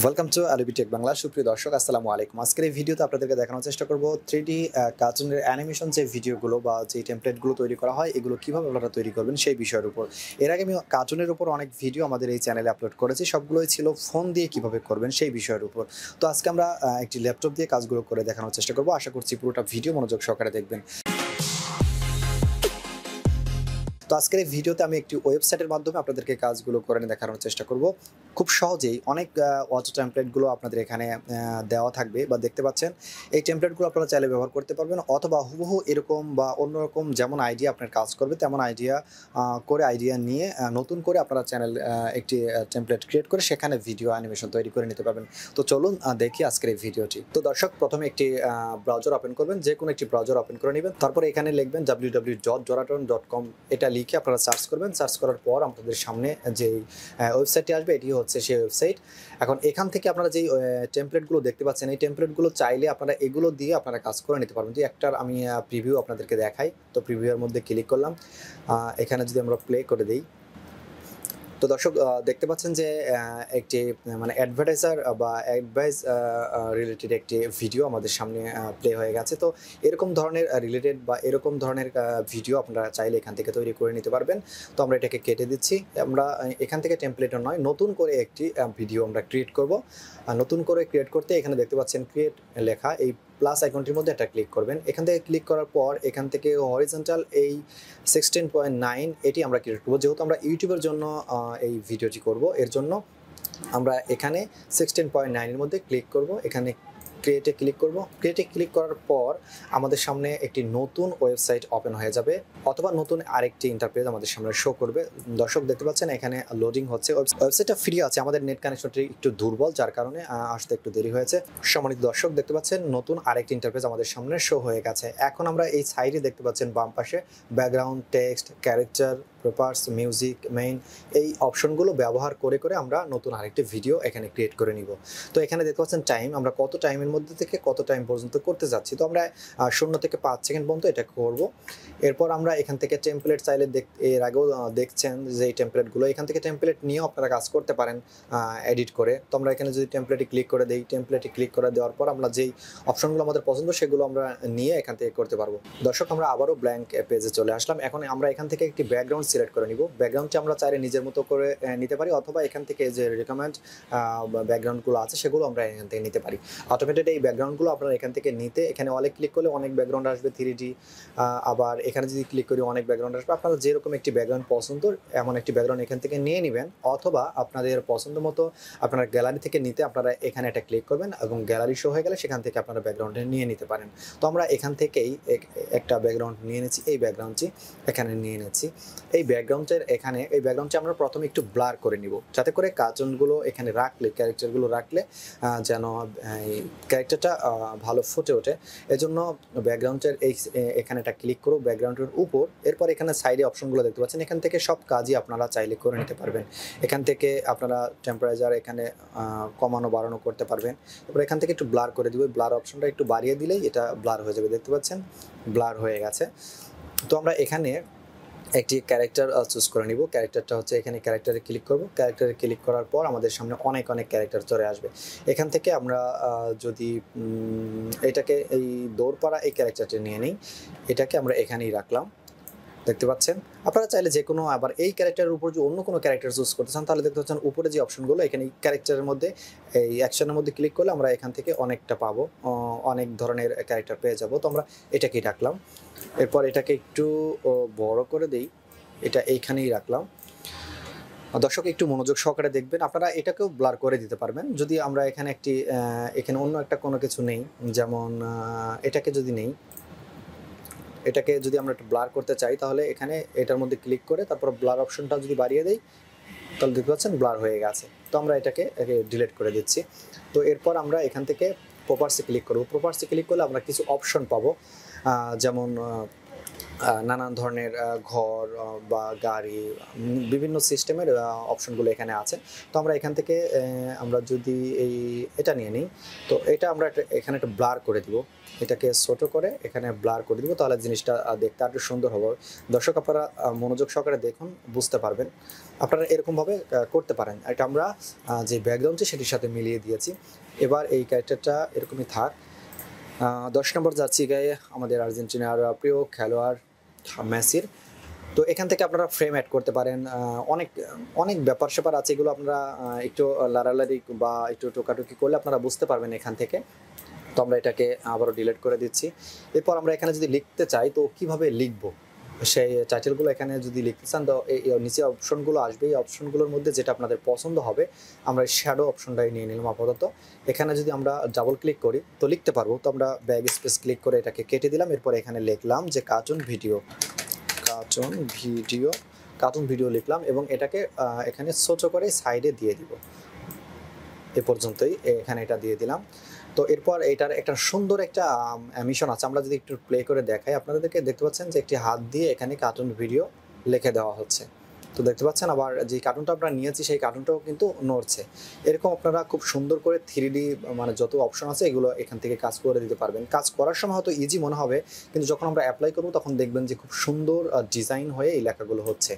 Welcome to Adobe Tech Bangla সুপ্রিয় দর্শক আসসালামু আলাইকুম। আজকের এই ভিডিওতে আপনাদেরকে দেখানোর চেষ্টা করব 3D কার্টুনের অ্যানিমেশন যে ভিডিওগুলো বা যে টেমপ্লেটগুলো তৈরি করা হয় এগুলো কিভাবে আপনারা তৈরি করবেন সেই বিষয়ের উপর। এর আগে আমি কার্টুনের উপর অনেক ভিডিও আমাদের এই চ্যানেলে আপলোড করেছি। সবগুলোই ছিল ফোন দিয়ে কিভাবে করবেন সেই বিষয়ের উপর। তো আজকে আমরা একটি ল্যাপটপ দিয়ে কাজগুলো করে দেখানোর চেষ্টা করব। আশা করছি পুরোটা ভিডিও মনোযোগ সহকারে দেখবেন। তো আজকের এই ভিডিওতে আমি একটি ওয়েবসাইটের মাধ্যমে আপনাদেরকে কাজগুলো করে দেখানোর চেষ্টা করব। খুব সহজেই অনেক অটো টেমপ্লেটগুলো আপনাদের এখানে দেওয়া থাকবে বা দেখতে পাচ্ছেন। এই টেমপ্লেটগুলো আপনারা চাইলে ব্যবহার করতে পারবেন অথবা হুবহু এরকম বা অন্যরকম যেমন আইডিয়া আপনার কাজ করবে তেমন আইডিয়া আইডিয়া নিয়ে নতুন করে আপনারা একটি টেমপ্লেট ক্রিয়েট করে সেখানে ভিডিও অ্যানিমেশন তৈরি করে নিতে পারবেন। তো চলুন দেখি আজকের এই ভিডিওটি। তো দর্শক প্রথমে একটি ব্রাউজার ওপেন করবেন, যে কোনো একটি ব্রাউজার ওপেন করে নেবেন। তারপরে এখানে লিখবেন www.joraton.com, এটা লিখে আপনারা সার্চ করবেন। সার্চ করার পর আপনাদের সামনে যে ওয়েবসাইটটি আসবে এটি হচ্ছে সেই ওয়েবসাইট। এখন এখান থেকে আপনারা যেই টেমপ্লেটগুলো দেখতে পাচ্ছেন এই টেমপ্লেটগুলো চাইলে আপনারা এগুলো দিয়ে আপনারা কাজ করে নিতে পারবেন। যে একটার আমি প্রিভিউ আপনাদেরকে দেখাই। তো প্রিভিউয়ের মধ্যে ক্লিক করলাম। এখানে যদি আমরা প্লে করে দিই, তো দর্শক দেখতে পাচ্ছেন যে একটি মানে অ্যাডভার্টাইজার বা অ্যাডভাইস রিলেটেড একটি ভিডিও আমাদের সামনে প্লে হয়ে গেছে। তো এরকম ধরনের রিলেটেড বা এরকম ধরনের ভিডিও আপনারা চাইলে এখান থেকে তৈরি করে নিতে পারবেন। তো আমরা এটাকে কেটে দিচ্ছি। আমরা এখান থেকে টেমপ্লেটও নয়, নতুন করে একটি ভিডিও আমরা ক্রিয়েট করব। নতুন করে ক্রিয়েট করতে এখানে দেখতে পাচ্ছেন ক্রিয়েট লেখা, এই প্লাস আইকনটির মধ্যে একটা ক্লিক করবেন। এখান থেকে ক্লিক করার পর এখান থেকে হরিজন্টাল এই 16.9 এটি আমরা ক্রিয়েট করবো। যেহেতু আমরা ইউটিউবের জন্য এই ভিডিওটি করব, এর জন্য আমরা এখানে 16.9 এর মধ্যে ক্লিক করব। এখানে ক্রিয়েটে ক্লিক করব। ক্রিয়েটে ক্লিক করার পর আমাদের সামনে একটি নতুন ওয়েবসাইট ওপেন হয়ে যাবে অথবা নতুন আরেকটি ইন্টারফেস আমাদের সামনে শো করবে। দর্শক দেখতে পাচ্ছেন এখানে লোডিং হচ্ছে। ওয়েবসাইটটা ফ্রি আছে, আমাদের নেট কানেকশনটি একটু দুর্বল যার কারণে আসতে একটু দেরি হয়েছে। সম্মানিত দর্শক দেখতে পাচ্ছেন নতুন আরেকটি ইন্টারফেস আমাদের সামনে শো হয়ে গেছে। এখন আমরা এই সাইডে দেখতে পাচ্ছেন বাম পাশে background, text, character, papers, music, main, এই অপশনগুলো ব্যবহার করে করে আমরা নতুন আরেকটি ভিডিও এখানে ক্রিয়েট করে নিব। তো এখানে দেখতে পাচ্ছেন টাইম, আমরা কত টাইমের মধ্যে থেকে কত টাইম পর্যন্ত করতে যাচ্ছি। তো আমরা 0 থেকে 5 সেকেন্ড পর্যন্ত এটা করব। এরপর আমরা এখান থেকে টেমপ্লেট চাইলে এর আগেও দেখছেন যে এই টেমপ্লেটগুলো, এখান থেকে টেমপ্লেট নিয়েও আপনারা কাজ করতে পারেন এডিট করে। তো আমরা এখানে যদি টেমপ্লেটে ক্লিক করে দিই, টেমপ্লেটে ক্লিক করে দেওয়ার পর আমরা যেই অপশনগুলো আমাদের পছন্দ সেগুলো আমরা নিয়ে এখান থেকে করতে পারবো। দর্শক আমরা আবারও ব্ল্যাঙ্ক পেজে চলে আসলাম। এখন আমরা এখান থেকে একটি ব্যাকগ্রাউন্ড সিলেক্ট করে নিব। ব্যাকগ্রাউন্ডটি আমরা চাইলে নিজের মতো করে নিতে পারি অথবা এখান থেকে যে রিকমেন্ড ব্যাকগ্রাউন্ডগুলো আছে সেগুলো আমরা এখান থেকে নিতে পারি। অটোমেটেড এই ব্যাকগ্রাউন্ডগুলো আপনারা এখান থেকে নিতে, এখানে অনেক ক্লিক করলে অনেক ব্যাকগ্রাউন্ড আসবে 3D। আবার এখানে যদি ক্লিক করি অনেক ব্যাকগ্রাউন্ড আসবে। আপনারা যেরকম একটি ব্যাকগ্রাউন্ড পছন্দ এমন একটি ব্যাকগ্রাউন্ড এখান থেকে নিয়ে নেবেন অথবা আপনাদের পছন্দ মতো আপনারা গ্যালারি থেকে নিতে আপনারা এখানে একটা ক্লিক করবেন এবং গ্যালারি শো হয়ে গেলে সেখান থেকে আপনারা ব্যাকগ্রাউন্ডে নিয়ে নিতে পারেন। তো আমরা এখান থেকেই একটা ব্যাকগ্রাউন্ড নিয়ে নিচ্ছি, এই ব্যাকগ্রাউন্ডটি এখানে নিয়ে নিচ্ছি। এই ব্যাকগ্রাউন্ডটি আমরা প্রথমে একটু ব্লার করে নিব যাতে করে কার্টুনগুলো এখানে রাখলে, ক্যারেক্টারগুলো রাখলে যেন এই ক্যারেক্টারটা ভালো ফুটে ওঠে। এজন্য ব্যাকগ্রাউন্ডের এখানে একটা ক্লিক করব ব্যাকগ্রাউন্ডের উপর। এরপর এখানে সাইডে অপশনগুলো দেখতে পাচ্ছেন, এখান থেকে সব কাজই আপনারা চাইলে করে নিতে পারবেন। এখান থেকে আপনারা টেম্পারেচার এখানে কমানো বাড়ানো করতে পারবেন। এরপর এখান থেকে একটু ব্লার করে দিব, ব্লার অপশনটা একটু বাড়িয়ে দিলেই এটা ব্লার হয়ে যাবে। দেখতে পাচ্ছেন ব্লার হয়ে গেছে। তো আমরা এখানে একটি ক্যারেক্টার চুজ করে নিব। ক্যারেক্টারটা হচ্ছে এখানে ক্যারেক্টারে ক্লিক করব। ক্যারেক্টারে ক্লিক করার পর আমাদের সামনে অনেক ক্যারেক্টার চলে আসবে। এখান থেকে আমরা যদি এটাকে এই দৌড়পাড়া এই ক্যারেক্টারটা নিয়ে নিই, এটাকে আমরা এখানেই রাখলাম। দেখতে পাচ্ছেন আপনারা চাইলে যে কোনো আবার এই ক্যারেক্টারের উপর যদি অন্য কোনো ক্যারেক্টার চুজ করতে চান তাহলে দেখতে পাচ্ছেন উপরে যে অপশনগুলো এখানে ক্যারেক্টারের মধ্যে এই অ্যাকশনের মধ্যে ক্লিক করলে আমরা এখান থেকে অনেকটা পাবো, অনেক ধরনের ক্যারেক্টার পেয়ে যাব। তো আমরা এটাকেই রাখলাম। এরপর এটাকে একটু বড় করে দেই, এটা এইখানেই রাখলাম। দর্শক একটু মনোযোগ সহকারে দেখবেন, আপনারা এটাকেও ব্লার করে দিতে পারবেন। যদি আমরা এখানে এখানে অন্য একটা কোনো কিছু নেই, যেমন এটাকে যদি নেই, এটাকে যদি আমরা একটু ব্লার করতে চাই তাহলে এখানে এটার মধ্যে ক্লিক করে তারপর ব্লার অপশনটা যদি বাড়িয়ে দেই তাহলে দেখতে পাচ্ছেন ব্লার হয়ে গেছে। তো আমরা এটাকে ডিলিট করে দিচ্ছি। তো এরপর আমরা এখান থেকে প্রপার্সে ক্লিক করব। প্রপার্সে ক্লিক করলে আমরা কিছু অপশন পাবো, যেমন নানান ধরনের ঘর বা গাড়ি বিভিন্ন সিস্টেমের অপশনগুলো এখানে আছে। তো আমরা এখান থেকে আমরা যদি এটা নিয়ে নিই, তো এটা আমরা এখানে একটা ব্লার করে দিব। এটাকে ছোট করে এখানে ব্লার করে দিব, তাহলে জিনিসটা দেখতে আরো সুন্দর হবে। দর্শক আপনারা মনোযোগ সহকারে দেখুন, বুঝতে পারবেন। আপনারা এরকমভাবে করতে পারেন। এটা আমরা যে ব্যাকগ্রাউন্ডটি সেটির সাথে মিলিয়ে দিয়েছি। এবার এই ক্যারেক্টারটা এরকমই থাক। 10 নম্বর জার্সি গায়ে আমাদের আর্জেন্টিনার প্রিয় খেলোয়াড় মেসির। তো এখান থেকে আপনারা ফ্রেম অ্যাড করতে পারেন। অনেক অনেক ব্যাপার-স্যাপার আছে, এগুলো আপনারা একটু লাড়ালাড়ি বা একটু টোকাটুকি করলে আপনারা বুঝতে পারবেন এখান থেকে। তো আমরা এটাকে আবারও ডিলিট করে দিচ্ছি। এরপর আমরা এখানে যদি লিখতে চাই তো কিভাবে লিখবো? সেই টাইটেলগুলো এখানে যদি লিখতে চান তো এই নিচে অপশনগুলো আসবে। এই অপশনগুলোর মধ্যে যেটা আপনাদের পছন্দ হবে, আমরা শ্যাডো অপশনটাই নিয়ে নিলাম আপাতত। এখানে যদি আমরা ডাবল ক্লিক করি তো লিখতে পারবো। তো আমরা ব্যাক স্পেস ক্লিক করে এটাকে কেটে দিলাম। এরপর এখানে লিখলাম যে cartoon video, cartoon video, cartoon video লিখলাম এবং এটাকে এখানে ছোট করে সাইডে দিয়ে দিব। এ পর্যন্তই এখানে এটা দিয়ে দিলাম। তো এরপর এটার একটা সুন্দর একটা অ্যানিমেশন আছে। আমরা যদি একটু প্লে করে দেখাই, আপনাদেরকে দেখতে পাচ্ছেন যে একটি হাত দিয়ে এখানে কার্টুন ভিডিও লিখে দেওয়া হচ্ছে। তো দেখতে পাচ্ছেন, আবার যে কার্টুনটা আমরা নিয়েছি সেই কার্টুনটাও কিন্তু নড়ছে। এরকম আপনারা খুব সুন্দর করে 3D মানে যত অপশন আছে এগুলো এখান থেকে কাজ করে দিতে পারবেন। কাজ করার সময় হয়তো ইজি মনে হবে, কিন্তু যখন আমরা অ্যাপ্লাই করব তখন দেখবেন যে খুব সুন্দর ডিজাইন হয়ে এই লেখাগুলো হচ্ছে।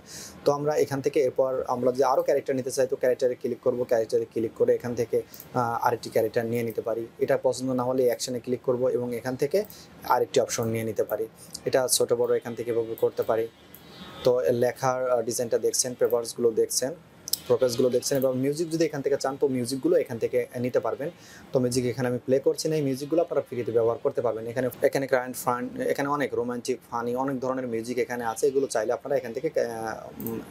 তো আমরা এখান থেকে এরপর আমরা যদি আরও ক্যারেক্টার নিতে চাই তো ক্যারেক্টারে ক্লিক করব। ক্যারেক্টারে ক্লিক করে এখান থেকে আরেকটি ক্যারেক্টার নিয়ে নিতে পারি। এটা পছন্দ না হলে অ্যাকশনে ক্লিক করব এবং এখান থেকে আরেকটি অপশন নিয়ে নিতে পারি। এটা ছোট বড় এখান থেকে এভাবে করতে পারি। তো লেখার ডিজাইনটা দেখছেন, পেপারসগুলো দেখছেন, প্রোগ্রেসগুলো দেখছেন এবং মিউজিক যদি এখান থেকে চান তো মিউজিকগুলো এখান থেকে নিতে পারবেন। তো মিউজিক এখানে আমি প্লে করছি না, এই মিউজিকগুলো আপনারা ফ্রিতে ব্যবহার করতে পারবেন। এখানে ক্রাইম ফান, এখানে অনেক রোমান্টিক, ফানি অনেক ধরনের মিউজিক এখানে আছে। এগুলো চাইলে আপনারা এখান থেকে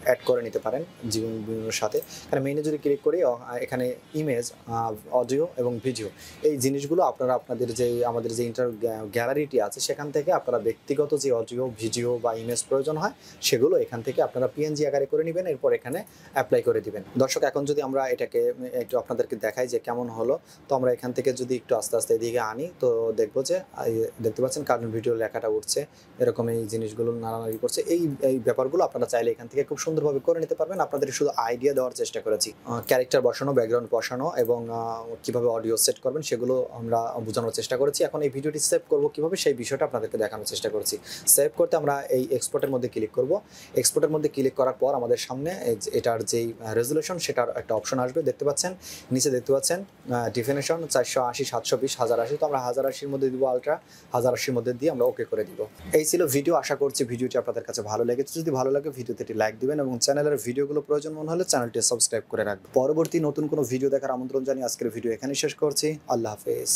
অ্যাড করে নিতে পারেন জীবনের সাথে। এখানে মেইনে যদি ক্লিক করি এখানে ইমেজ, অডিও এবং ভিডিও, এই জিনিসগুলো আপনারা আপনাদের আমাদের যে গ্যালারিটি আছে সেখান থেকে আপনারা ব্যক্তিগত যে অডিও, ভিডিও বা ইমেজ প্রয়োজন হয় সেগুলো এখান থেকে আপনারা পিএনজি আকারে করে নেবেন। এরপর এখানে অ্যাপ্লাই করে দিবেন। দর্শক এখন যদি আমরা এটাকে একটু আপনাদেরকে দেখাই যে কেমন হলো, তো আমরা এখান থেকে যদি একটু আস্তে আস্তে এদিকে আনি তো দেখবো যে দেখতে পাচ্ছেন কার্টুন ভিডিও লেখাটা উঠছে, এরকম এই জিনিসগুলো নাড়ানাড়ি করছে। এই ব্যাপারগুলো আপনারা চাইলে এখান থেকে খুব সুন্দরভাবে করে নিতে পারবেন। আপনাদের শুধু আইডিয়া দেওয়ার চেষ্টা করেছি। ক্যারেক্টার বসানো, ব্যাকগ্রাউন্ড বসানো এবং কিভাবে অডিও সেট করবেন সেগুলো আমরা বোঝানোর চেষ্টা করেছি। এখন এই ভিডিওটি সেভ করবো কিভাবে সেই বিষয়টা আপনাদেরকে দেখানোর চেষ্টা করেছি। সেভ করতে আমরা এই এক্সপোর্টের মধ্যে ক্লিক করব। এক্সপোর্টের মধ্যে ক্লিক করার পর আমাদের সামনে এটার যেই রেজুলেশন সেটার একটা অপশন আসবে, দেখতে পাচ্ছেন নিচে দেখতে পাচ্ছেন ডিফিনেশন 480, 720, 1080। তো আমরা 1080-র মধ্যে দিব, আলট্রা 1080-র মধ্যে দিয়ে আমরা ওকে করে দিব। এই ছিল ভিডিও। আশা করছি ভিডিওটি আপনাদের কাছে ভালো লেগেছে। যদি ভালো লাগে ভিডিওতে একটি লাইক দিবেন এবং চ্যানেলের ভিডিওগুলো প্রয়োজন মনে হলে চ্যানেলটি সাবস্ক্রাইব করে রাখবেন। পরবর্তী নতুন কোনো ভিডিও দেখার আমন্ত্রণ জানিয়ে আজকের ভিডিও এখানেই শেষ করছি। আল্লাহ হাফেজ।